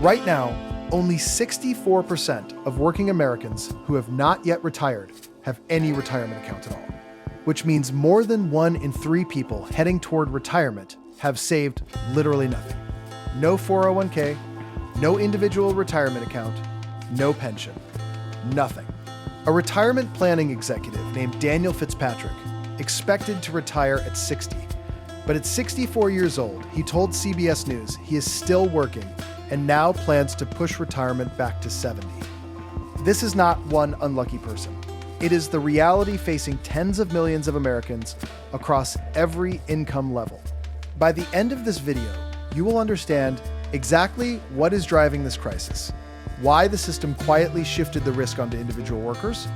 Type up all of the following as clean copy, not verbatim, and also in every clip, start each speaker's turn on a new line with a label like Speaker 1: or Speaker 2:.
Speaker 1: Right now, only 64% of working Americans who have not yet retired have any retirement account at all, which means more than 1 in 3 people heading toward retirement have saved literally nothing. No 401k, no individual retirement account, no pension, nothing. A retirement planning executive named Daniel Fitzpatrick expected to retire at 60, but at 64 years old, he told CBS News he is still working and now plans to push retirement back to 70. This is not one unlucky person. It is the reality facing tens of millions of Americans across every income level. By the end of this video, you will understand exactly what is driving this crisis, why the system quietly shifted the risk onto individual workers,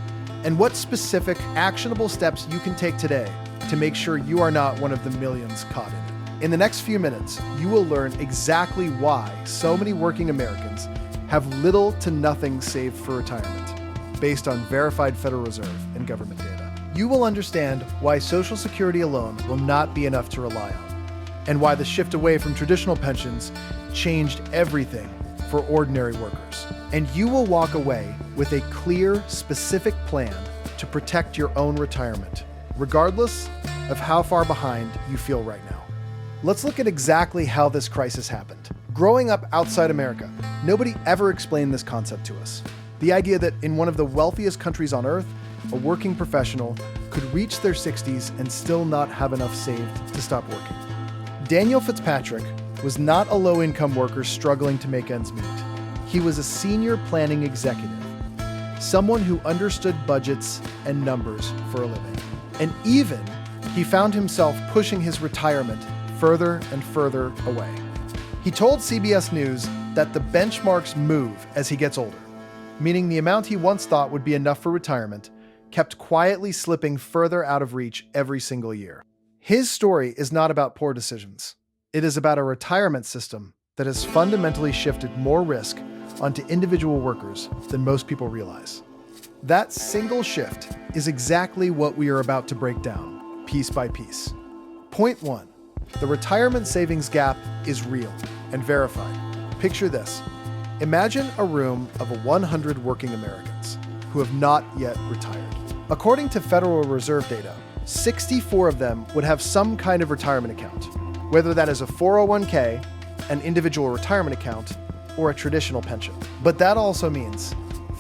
Speaker 1: and what specific actionable steps you can take today to make sure you are not one of the millions caught in it. In the next few minutes, you will learn exactly why so many working Americans have little to nothing saved for retirement, based on verified Federal Reserve and government data. You will understand why Social Security alone will not be enough to rely on, and why the shift away from traditional pensions changed everything for ordinary workers. And you will walk away with a clear, specific plan to protect your own retirement, regardless of how far behind you feel right now. Let's look at exactly how this crisis happened. Growing up outside America, nobody ever explained this concept to us. The idea that in one of the wealthiest countries on earth, a working professional could reach their 60s and still not have enough saved to stop working. Daniel Fitzpatrick was not a low-income worker struggling to make ends meet. He was a senior planning executive, someone who understood budgets and numbers for a living. And even he found himself pushing his retirement further and further away. He told CBS News that the benchmarks move as he gets older, meaning the amount he once thought would be enough for retirement kept quietly slipping further out of reach every single year. His story is not about poor decisions. It is about a retirement system that has fundamentally shifted more risk onto individual workers than most people realize. That single shift is exactly what we are about to break down, piece by piece. Point 1. The retirement savings gap is real and verified. Picture this. Imagine a room of 100 working Americans who have not yet retired. According to Federal Reserve data, 64 of them would have some kind of retirement account, whether that is a 401k, an individual retirement account, or a traditional pension. But that also means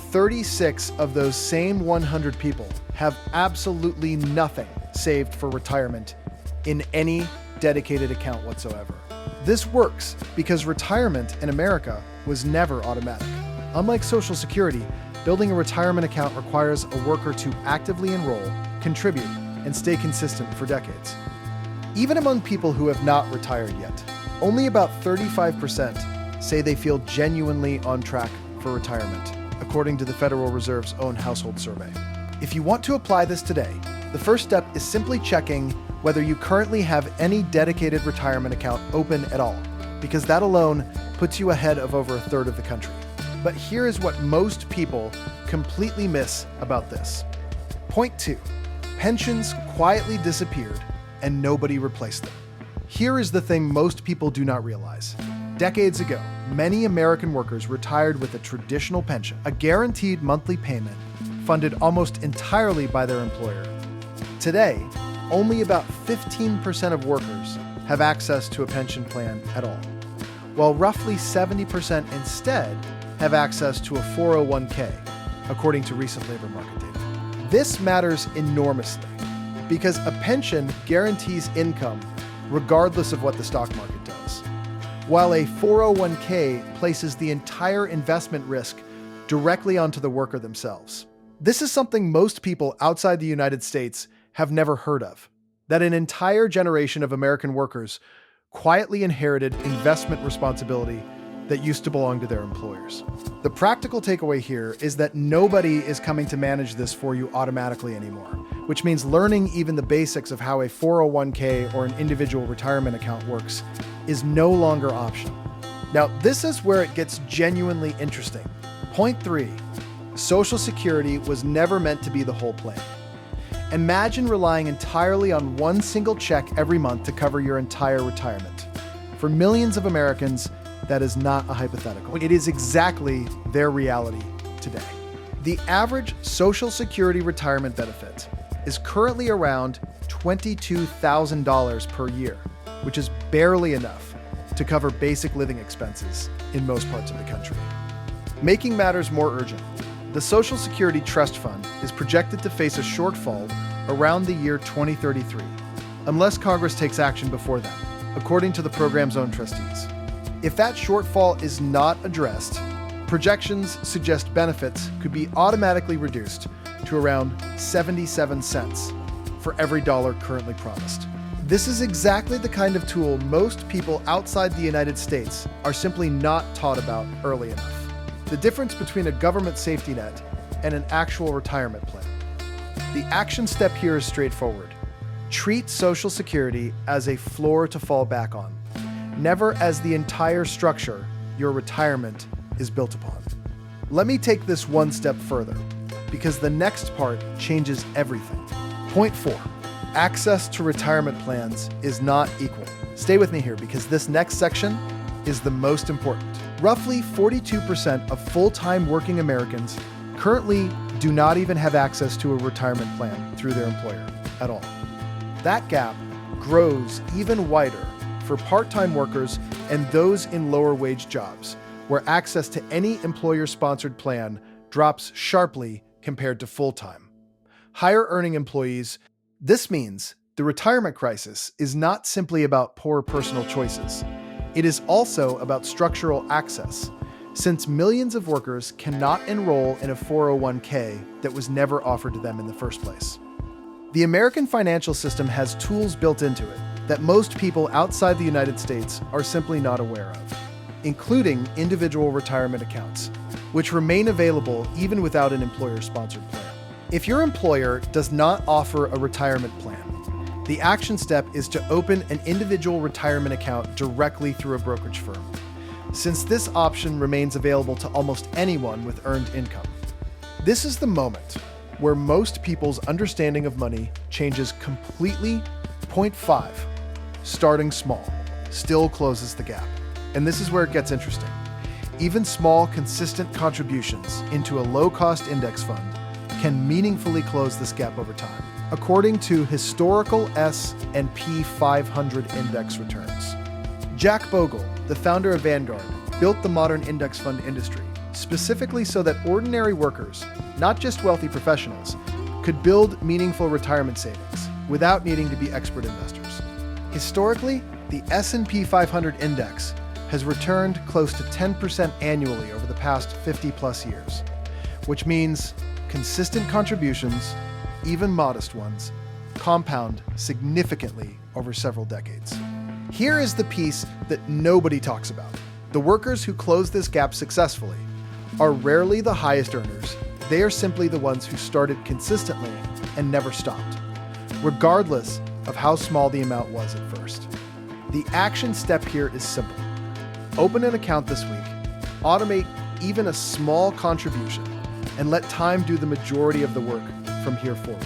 Speaker 1: 36 of those same 100 people have absolutely nothing saved for retirement in any dedicated account whatsoever. This works because retirement in America was never automatic. Unlike Social Security, building a retirement account requires a worker to actively enroll, contribute, and stay consistent for decades. Even among people who have not retired yet, only about 35% say they feel genuinely on track for retirement, according to the Federal Reserve's own household survey. If you want to apply this today, the first step is simply checking whether you currently have any dedicated retirement account open at all, because that alone puts you ahead of over a third of the country. But here is what most people completely miss about this. Point 2. Pensions quietly disappeared and nobody replaced them. Here is the thing most people do not realize. Decades ago, many American workers retired with a traditional pension, a guaranteed monthly payment funded almost entirely by their employer. Today, only about 15% of workers have access to a pension plan at all, while roughly 70% instead have access to a 401k, according to recent labor market data. This matters enormously because a pension guarantees income regardless of what the stock market does, while a 401k places the entire investment risk directly onto the worker themselves. This is something most people outside the United States have never heard of, that an entire generation of American workers quietly inherited investment responsibility that used to belong to their employers. The practical takeaway here is that nobody is coming to manage this for you automatically anymore, which means learning even the basics of how a 401k or an individual retirement account works is no longer optional. Now, this is where it gets genuinely interesting. Point 3, Social Security was never meant to be the whole plan. Imagine relying entirely on one single check every month to cover your entire retirement. For millions of Americans, that is not a hypothetical. It is exactly their reality today. The average Social Security retirement benefit is currently around $22,000 per year, which is barely enough to cover basic living expenses in most parts of the country. Making matters more urgent, the Social Security Trust Fund is projected to face a shortfall around the year 2033, unless Congress takes action before then, according to the program's own trustees. If that shortfall is not addressed, projections suggest benefits could be automatically reduced to around 77 cents for every dollar currently promised. This is exactly the kind of tool most people outside the United States are simply not taught about early enough. The difference between a government safety net and an actual retirement plan. The action step here is straightforward. Treat Social Security as a floor to fall back on, never as the entire structure your retirement is built upon. Let me take this one step further, because the next part changes everything. Point 4. Access to retirement plans is not equal. Stay with me here, because this next section is the most important. Roughly 42% of full-time working Americans currently do not even have access to a retirement plan through their employer at all. That gap grows even wider for part-time workers and those in lower-wage jobs, where access to any employer-sponsored plan drops sharply compared to full-time. Higher-earning employees, this means the retirement crisis is not simply about poor personal choices. It is also about structural access, since millions of workers cannot enroll in a 401k that was never offered to them in the first place. The American financial system has tools built into it that most people outside the United States are simply not aware of, including individual retirement accounts, which remain available even without an employer-sponsored plan. If your employer does not offer a retirement plan, the action step is to open an individual retirement account directly through a brokerage firm, since this option remains available to almost anyone with earned income. This is the moment where most people's understanding of money changes completely. Point 5, starting small, still closes the gap. And this is where it gets interesting. Even small, consistent contributions into a low-cost index fund can meaningfully close this gap over time, according to historical S&P 500 index returns. Jack Bogle, the founder of Vanguard, built the modern index fund industry, specifically so that ordinary workers, not just wealthy professionals, could build meaningful retirement savings without needing to be expert investors. Historically, the S&P 500 index has returned close to 10% annually over the past 50-plus years, which means consistent contributions, even modest ones, compound significantly over several decades. Here is the piece that nobody talks about. The workers who close this gap successfully are rarely the highest earners. They are simply the ones who started consistently and never stopped, regardless of how small the amount was at first. The action step here is simple. Open an account this week, automate even a small contribution, and let time do the majority of the work from here forward.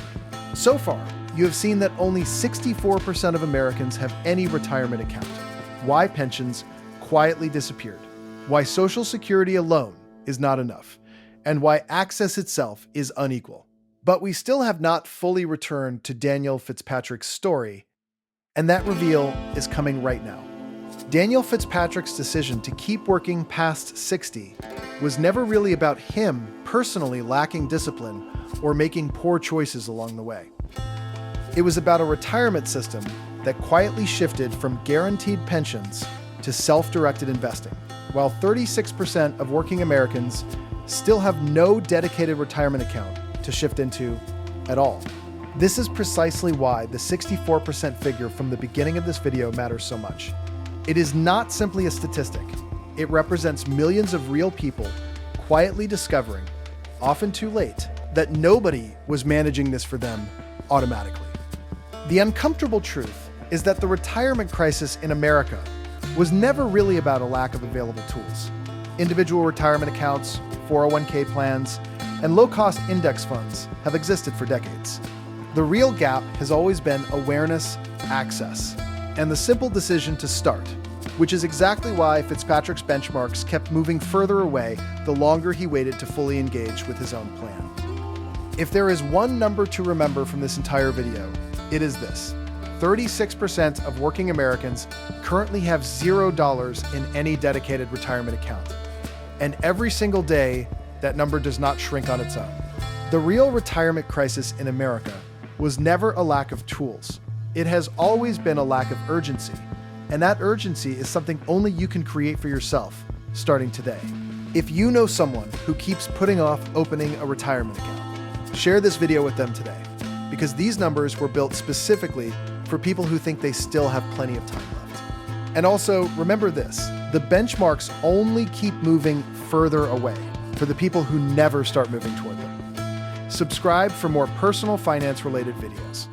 Speaker 1: So far, you have seen that only 64% of Americans have any retirement account, why pensions quietly disappeared, why Social Security alone is not enough, and why access itself is unequal. But we still have not fully returned to Daniel Fitzpatrick's story, and that reveal is coming right now. Daniel Fitzpatrick's decision to keep working past 60 was never really about him personally lacking discipline or making poor choices along the way. It was about a retirement system that quietly shifted from guaranteed pensions to self-directed investing, while 36% of working Americans still have no dedicated retirement account to shift into at all. This is precisely why the 64% figure from the beginning of this video matters so much. It is not simply a statistic. It represents millions of real people quietly discovering, often too late, that nobody was managing this for them automatically. The uncomfortable truth is that the retirement crisis in America was never really about a lack of available tools. Individual retirement accounts, 401k plans, and low-cost index funds have existed for decades. The real gap has always been awareness, access, and the simple decision to start, which is exactly why Fitzpatrick's benchmarks kept moving further away the longer he waited to fully engage with his own plan. If there is one number to remember from this entire video, it is this: 36% of working Americans currently have $0 in any dedicated retirement account. And every single day, that number does not shrink on its own. The real retirement crisis in America was never a lack of tools. It has always been a lack of urgency. And that urgency is something only you can create for yourself, starting today. If you know someone who keeps putting off opening a retirement account, share this video with them today, because these numbers were built specifically for people who think they still have plenty of time left. And also, remember this: the benchmarks only keep moving further away for the people who never start moving toward them. Subscribe for more personal finance-related videos.